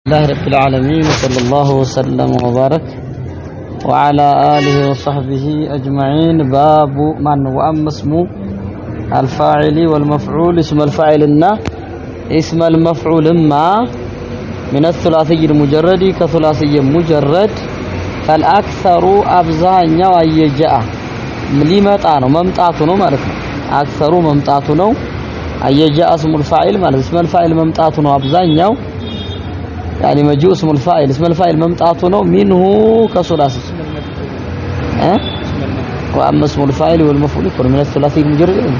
الله رب العالمين صلى الله وسلم وبارك وعلى آله وصحبه أجمعين. باب من وأما اسم الفاعل والمفعول اسم الفاعل اسم المفعول ما من الثلاثي المجرد كثلاثي مجرد فالأكثر أبزانيا ويجاء لمتانو ممتاتو مالتنا أكثر ممتاتو أيجاء اسم الفاعل مالت اسم الفاعل ممتاتو أبزانيا يعني مجيء اسم الفاعل ممتعته منه كثلاثي وأما اسم الفاعل والمفعول من الثلاثي المجرد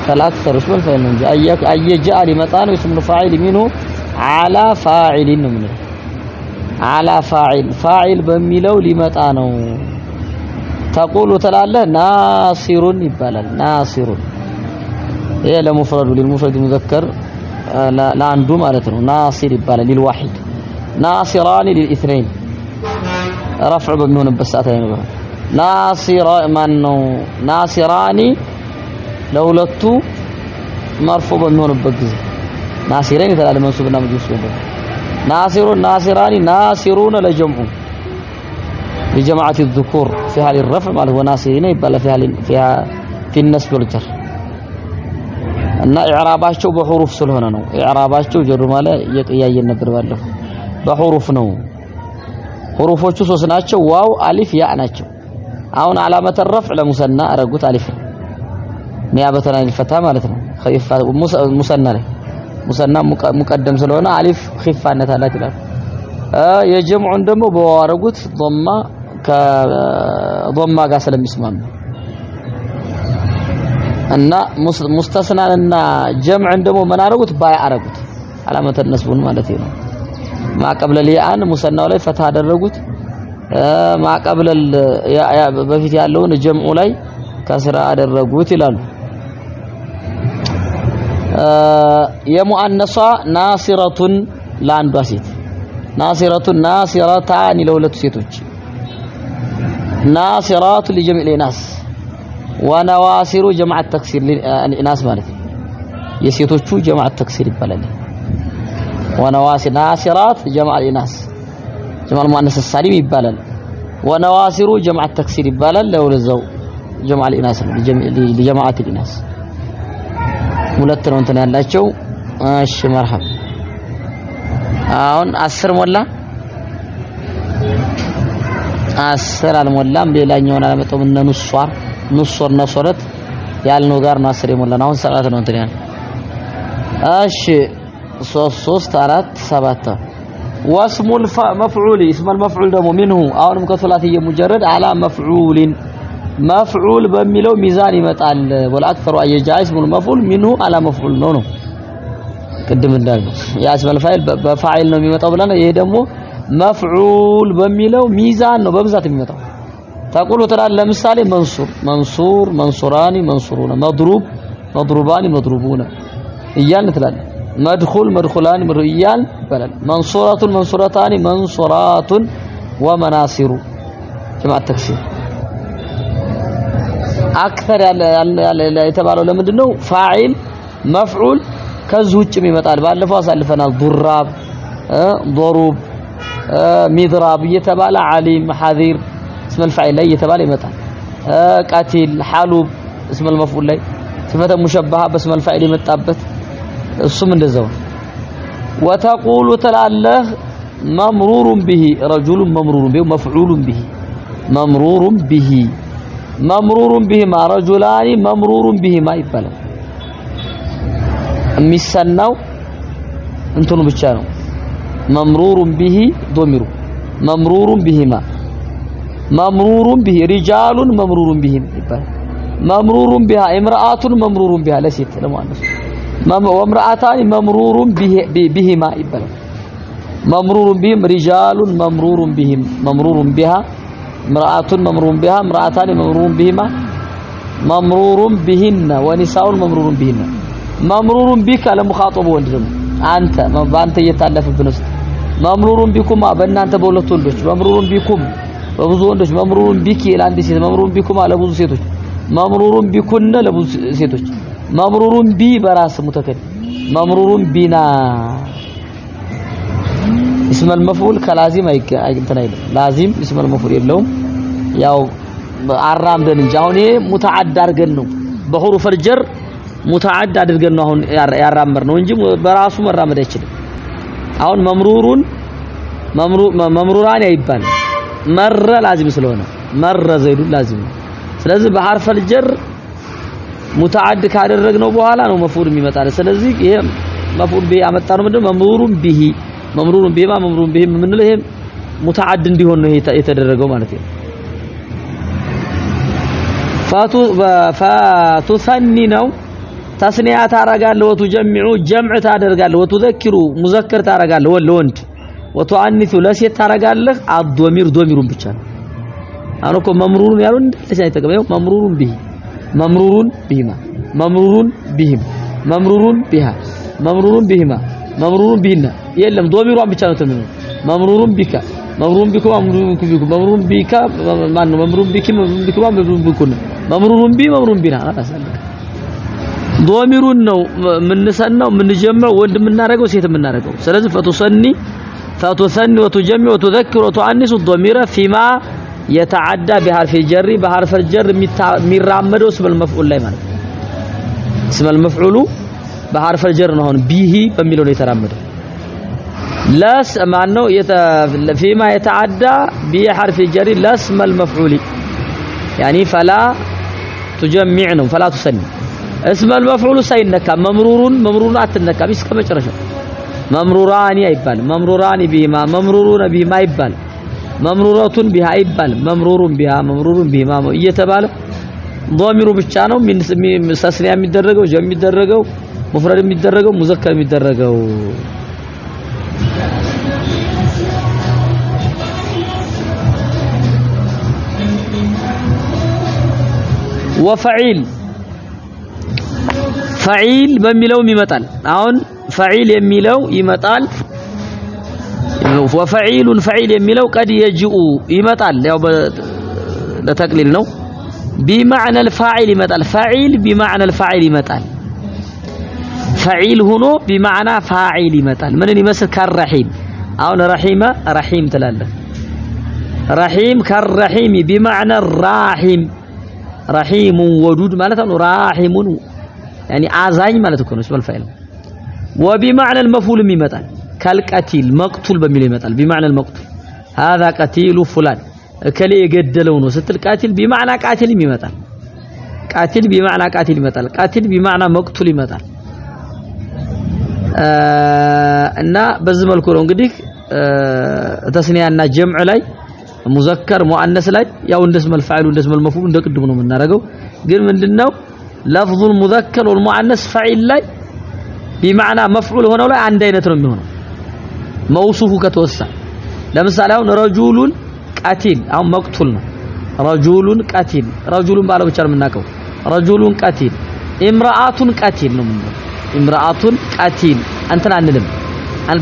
فالأكثر اسم الفاعل أي جاء لمتان اسم الفاعل منه على فاعل منه على فاعل بميلو لمتانه تقول تلاله ناصر يبالال ناصر هي لمفرد للمفرد مذكر لا عنده مالته ناصر يبالال للواحد ناصران للاثنين رفع بمن بساتين ناصر منو ناصران لولتو مرفوع بمن بغز ناصرين يتلال منصوبنا مجوس ناصر ناصران ناصرون لجمع لجماعه الذكور في حال الرفع مال هو ناصرين يبال فيها في النسب والجر እና ኢዕራባቸው በሁሩፍ ስለሆነ ነው ኢዕራባቸው ጀሩ ማለት ያየን ነበር ባለው በሁሩፍ ነው ሁሩፎቹ ሶስት ናቸው ዋው አሊፍ ያ ናቸው አሁን علامه الرفع ለሙሰና አረጉት አሊፍ ኒያበተና ይፈታ ማለት ነው ኸይፋ ሙሰና ላይ ሙሰና ሙቀደም ስለሆነ አሊፍ ኺፋነት አላት ይላል የጀምዑን ደግሞ በዋው አረጉት ضማ ከضማ ጋር ስለሚስማማ እና ሙስተስናንና ጀምዕን ደግሞ መናረጉት ባይ አረጉት علامه النسبን ማለት ነው ማቀብለ ሊአን ሙሰናው ላይ ፈታ አደረጉት ማቀብለ በፊት ያለውን ጀምዑ ላይ ከስራ አደረጉት ይላሉ የሙአነሷ ናሲረቱን ለአንዷ ሴት ናሲረቱን ናሲረታን ለሁለቱ ሴቶች ናሲራቱ ለጀምዕ الناس ونواصر جمع التكسير للناس ማለት የሴቶቹ جمع التكسير ይባላል ونواصر ناصرات جمع الناس جمع المؤنث السالم ይባላል ونواصر جمع التكسير ይባላል ለወለዛው جمع الناس لجماعه الناس ሁለት ነው እንትን ያላቸው እሺ መርሐባ አሁን 10 ሞላ 10 አልሞላም ሌላኛውን አላመጣው ምን ንሷር ንሶር ነሶረት ያልነው ጋር ነው 10 የሞላን አሁን ሰዓት ነው እንትን ያለ እሺ 3 4 7 واسم المفعول اسم المفعول ደግሞ منه አሁንም ከثلاثي مجرد على مفعول በሚለው ሚዛን ይመጣል ወላክፈሩ አየጃ اسم المفعول منه على مفعول ነው ቅድም እንዳልኩት ያ اسم الفاعل በፋዒል ነው የሚመጣው ብለን ይሄ ደግሞ مفعول በሚለው ሚዛን ነው በብዛት የሚመጣው تقول ترى لمثال منصور منصوران منصورون مضروب مضروبان مضروبون እያልን ትላል مدخول مدخلان مريال بلال منصورة منصورتان منصورات ومناصر جمع التكسير اكثر የተባለው ለምንድነው ፋዒል መፍዑል ከዚህ ውጭም ይመጣል ባለፈው አሳልፈናል ዱራብ ضروب ሚድራብ እየተባለ ዓሊም ሐዚር اسم الفاعل ላይ እየተባለ ይመጣል قاتل حلوب اسم المفعول ላይ صفه مشبهه باسم الفاعل የመጣበት እሱም እንደዛው وتقول تلاله ممرور به رجل ممرور به مفعول به ممرور به ما رجلان ممرور به ما ይባላል የሚሰናው እንትኑ ብቻ ነው ممرور به ضمير ممرور بهما ممرور به رجال ممرور بهم يبقى ممرور بها امرأة ممرور بها لسيت لمؤنث وامرأتان ممرور بهما يبقى ممرور بهم رجال ممرور بهم ممرور بها امرأة ممرور بها امرأتان ممرور بهما ممرور بهن ونساء ممرور بهن ممرور بك لمخاطب ወንድም አንተ በአንተ እየታለፈብን ውስጥ ممرور بكما በእናንተ በሁለት ወንዶች ممرور بكم በብዙ ወንዶች መምሩሩን ቢኪ ለአንድ ሴት መምሩሩን ቢኩማ ለብዙ ሴቶች መምሩሩን ቢኩነ ለብዙ ሴቶች መምሩሩን ቢ በራስ ሙተከል መምሩሩን ቢና اسم المفعول كلازم እንትን አይደለም ላዚም اسم المفعول የለውም ያው አራምደን እንጂ አሁን ይሄ ሙተዓድ አድርገን ነው በሁሩፍ الجر ሙተዓድ አድርገን ነው አሁን ያራመር ነው እንጂ በራሱ መራመድ አይችልም አሁን መምሩራን አይባል መረ ላዚም ስለሆነ መረ ዘይዱ ላዚም ስለዚህ በሐርፍ الجر ሙተዓድ ካደረግነው በኋላ ነው መፍዑል የሚመጣው ስለዚህ ይሄ መፍዑል ቢሂ አመጣ ነው ምንድነው መምሩሩን ቢማ መምሩሩን ቢሂ ምንለው ይሄ ሙተዓድ እንዲሆን ነው የተደረገው ማለት ነው ፋቱሰኒ ነው ተስኒያ ታረጋለህ ወቱጀምዑ ጀምዕ ታደርጋለህ ወቱዘክሩ ሙዘከር ታረጋለህ ለወንድ ወቱአኒሱ ለሴት ታረጋለህ ዶሚሩን ብቻ ነው አሁን እኮ መምሩሩን ያለው እንደዚህ አይተቀበለው መምሩሩን ቢሂ መምሩሩን ቢሂማ መምሩሩን ቢሂም መምሩሩን ቢሃ መምሩሩን ቢሂማ መምሩሩን ቢሂና የለም ዶሚሩን ብቻ ነው ተምሩ መምሩሩን ቢካ መምሩሩን ቢኩ መምሩሩን ቢካ ማን ነው መምሩሩን ቢኪ መምሩሩን ቢኩ መምሩሩን ቢኩና መምሩሩን ቢ መምሩሩን ቢና አላሰለ ዶሚሩን ነው ምንሰናው ምንጀምረው ወንድ ምናረገው ሴት ምናረገው ስለዚህ ፈቱሰኒ وتجمع وتذكر وتؤنس الضمير فيما يتعدى بحرف الجر بحرف الجر ميرامدو اسم المفعول ላይ ማለት اسم المفعول بحرف الجر ነው አሁን ቢሂ በሚለው ነው የተራመደው ላስ ማነው فيما يتعدى بحرف الجر لاسم المفعول يعني فلا تجمع ነው فلا تسني اسم المفعول ሳይነካ መምሩሩን አትነካ እስከ መጨረሻው መምሩራኒ አይባል መምሩራኒ ቢማ መምሩሩን ቢማ አይባል መምሩራቱን ቢሃ አይባል መምሩሩን ቢሃ መምሩሩን ቢማ እየተባለ ዶሚሩ ብቻ ነው ተስኒያ የሚደረገው ጀም የሚደረገው ሙፍረድ የሚደረገው ሙዘከር የሚደረገው ፈዒል በሚለውም ይመጣል አሁን ፈዒል የሚለው ይመጣል ወፈዒሉን ፈዒል የሚለው قد يجيء ይመጣል ያው ለተቅሊል ነው بمعنى الفاعل ይመጣል ፈዒል بمعنى الفاعل ይመጣል ፈዒል ሆኖ بمعنى فاعل ይመጣል ምንን ይመስል ከረሂም አሁን ረሂም ትላለህ ረሂም ከረሂም بمعنى الراحم رحيم ودود ማለት ነው راحم يعني አዛኝ ማለት እኮ ነው اسم الفاعل وبمعنى المفعول يمثل كالقتيل مقتول بميل يمثل بمعنى المقتول هذا قتيل فلان كلي يገደለው ነው ስትል قاتل بمعنى قاتل يمثل قاتل بمعنى قاتل يمثل قاتل بمعنى مقتول يمثل እና በዚህ መልኩ ነው እንግዲህ ተስኒያና ጀምዕ ላይ ሙዘከር ሙአነስ ላይ ያው እንደስመ الفاعل እንደስመ المفعول እንደቅድሙ ነው የምናደርገው ግን ምንድነው لفظ المذكر والمؤنث فاعل ላይ بمعنى مفعول ሆነው ላይ አንድ አይነት ነው የሚሆነው موصوف ከተወሳ ለምሳሌ አሁን ረጁሉን ቀቲል አሁን መቅቱል ነው ረጁሉን ቀቲል ረጁሉን ባለው ብቻ ነው የምናውቀው ረጁሉን ቀቲል امرأة ቀቲል ነው የምንለው امرأة ቀቲል እንትን አንልም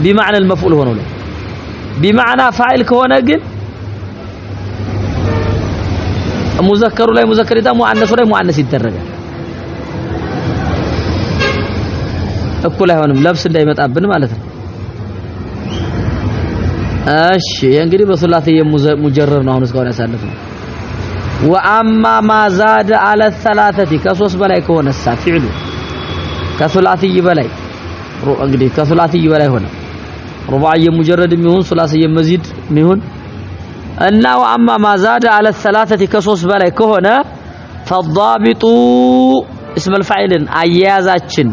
بمعنى المفعول ሆነው ላይ بمعنى فاعل ከሆነ ግን ሙዘከሩ ላይ ሙዘከር ይታ ሙአነሱ ላይ ሙአነስ ይደረጋል እኩል አይሆንም ለብስ እንዳይመጣብን ማለት ነው እሺ እንግዲህ በሱላትየ ሙጀረር ነው አሁን እስካሁን ያሳለፈው وأما ما زاد على الثلاثه ከሶስት በላይ ከሆነሳ ፊዕሉ ከሱላትየ በላይ እንግዲህ ከሱላትየ በላይ ሆነ ሩባዕየ ሙጀረድ የሚሆን ሱላትየ መዚድ የሚሆን እና وأما ما زاد على الثلاثه ከሶስት በላይ ከሆነ فالضابط اسم الفاعل አያያዛችን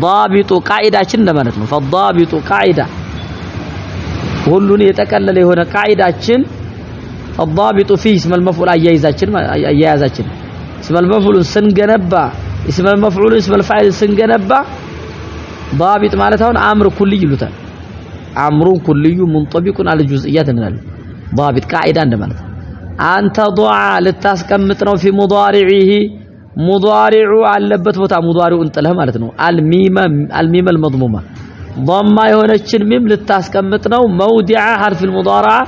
ضابط قاعداችን እንደማለት ነው فالضابط قاعده ሁሉን የጠቀለለ የሆነ قاعداችን الضابط فيه اسم المفعول አያያዛችን اسم المفعول ስንገነባ اسم المفعول اسم الفاعل ስንገነባ ضابط ማለት አሁን አምር ኩልይ ይሉታል አምሩ ኩልዩ منطبق على الجزئيات እንላለን ضابط قاعده እንደማለት አንተ ضع ልታስቀምጥ ነው في مضارعه ሙዳሪዑ አለበት ቦታ ሙዳሪዑን ጥለህ ማለት ነው አልሚም المضمومه ضم የሆነችን ሚም ልታስቀምጥ ነው መውዲዓ حرف المضارعه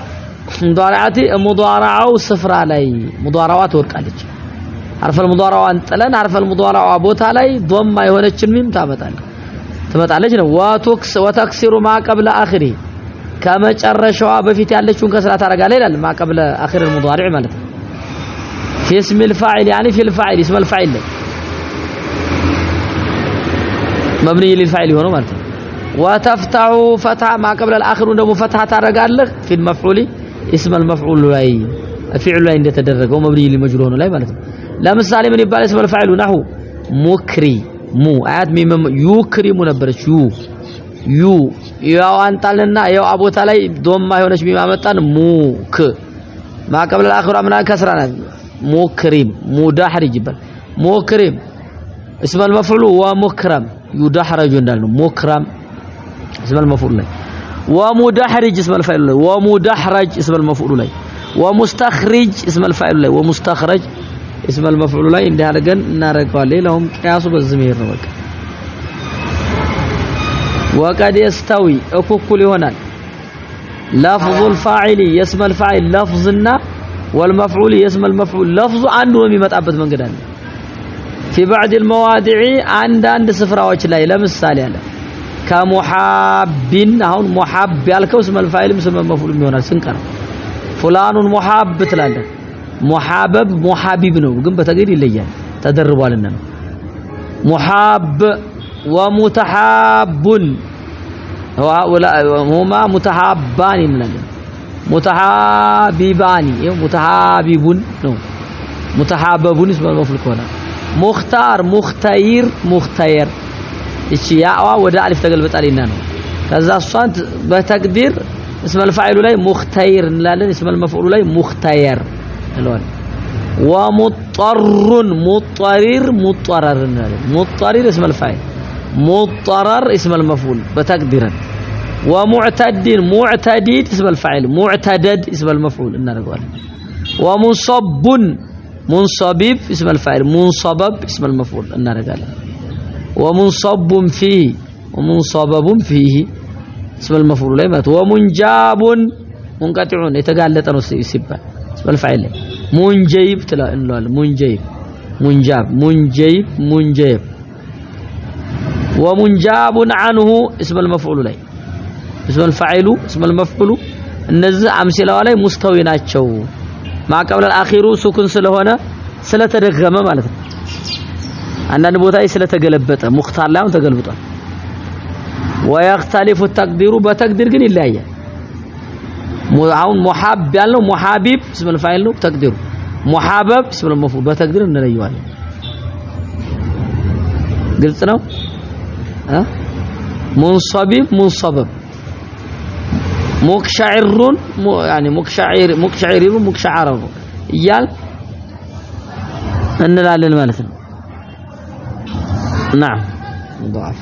ሙዳሪዓቲ ሙዳራዓው ስፍራ ላይ ሙዳራዋ ትወርቃለች حرف المضارعه ጥለን حرف المضارعه ቦታ ላይ ضم የሆነችን ሚም ትመጣለች ነው ወተክሲሩ ما قبل اخره ከመጨረሻዋ በፊት ያለችውን ከስራ ታረጋለህ ይላል ما قبل اخر المضارع ማለት ነው في اسم الفاعل يعني في الفاعل اسم الفاعل مبني للفاعل ሆኖ ማለት ነው وتفتح فتح ما قبل الاخر ደግሞ فتح ታረጋለህ في المفعول اسم المفعول ላይ فعل ላይ እንደተደረገው مبني للمجرور ሆኖ ላይ ማለት ነው ለምሳሌ ምን ይባላል اسم الفاعل نحو مكري مو አያት ሚም ዩክሪሙ ነበረች ዩ ያው አንጣልና ያው አቦታ ላይ ዶማ የሆነች ሚም አመጣን ሙክ ما قبل الاخر امنا كسرنا مكرم مدحرج ይባል مكرم اسم المفعول ومكرم يدحرج እንዳልነው مكرم اسم المفعول ላይ ومدحرج اسم الفاعل ላይ ومدحرج اسم المفعول ላይ ومستخرج اسم الفاعل ላይ ومستخرج اسم المفعول ላይ እንዳደረገን እናረጋዋለን ሌላውም ቂያሱ በዚህ መሄድ ነው በቃ وقد يستوي እኩል ይሆናል لفظ الفاعل اسم الفاعل لفظنا والمفعول اسم المفعول لفظ አንዱ ነው የሚመጣበት መንገድ አለ في بعض المواضع አንዳንድ ስፍራዎች ላይ ለምሳሌ አለ كمحاب አሁን محاب ያልከው اسم الفاعل اسم المفعول ይሆናል ስንቀር فلان محاب ትላለህ محابب محابب ነው ግን በተግሪር ይለያል ተደርቧልና محاب ومتحاب هما متحابان እንላለን متحاببان متحاببون ነው متحاببون اسم المفعول ከሆነ مختار مختير مختير እቺ ያዋ ወደ አሊፍ ተገልብጣልና ነው ከዛ እሷን በተቅዲር اسم الفاعل ላይ مختير እንላለን اسم المفعول ላይ مختير እንላለን ومضطر مضطرر مضطرر እንላለን مضطرر اسم الفاعل مضطرر اسم المفعول بتقديرا ومعتد معتدد اسم الفاعل معتدد اسم المفعول እናደርገዋለን ومنصب منصبب اسم الفاعل منصبب اسم المفعول እናደርጋለን ومنصب فيه ومنصبب فيه اسم المفعول ላይ ማለት ومنجاب منقطع የተጋለጠ ነው ሲባል اسم الفاعل ላይ منجيب እንላለን منجيب منجاب منجيب منجيب ومنجاب عنه اسم المفعول ላይ اسم الفاعل اسم المفعول እነዚህ አምሲላው ላይ ሙስተዊ ናቸው ما قبل الاخير سكون ስለሆነ ስለተደገመ ማለት ነው አንዳንድ ቦታ ላይ ስለተገለበጠ ሙክታር ላይ ተገልብጧል ويختلف التقدير በተቅዲር ግን ይለያያል አሁን ሙሐብ ያለው ሙሐቢብ اسم الفاعل ነው ተቅዲሩ ሙሐበብ اسم المفعول በተቅዲር እንለየዋለን ግልጽ ነው منصبب منصبب مقشعر يعني مقشعر مقشعر مقشعر እያል እንላለን ማለት ነው نعم ضعف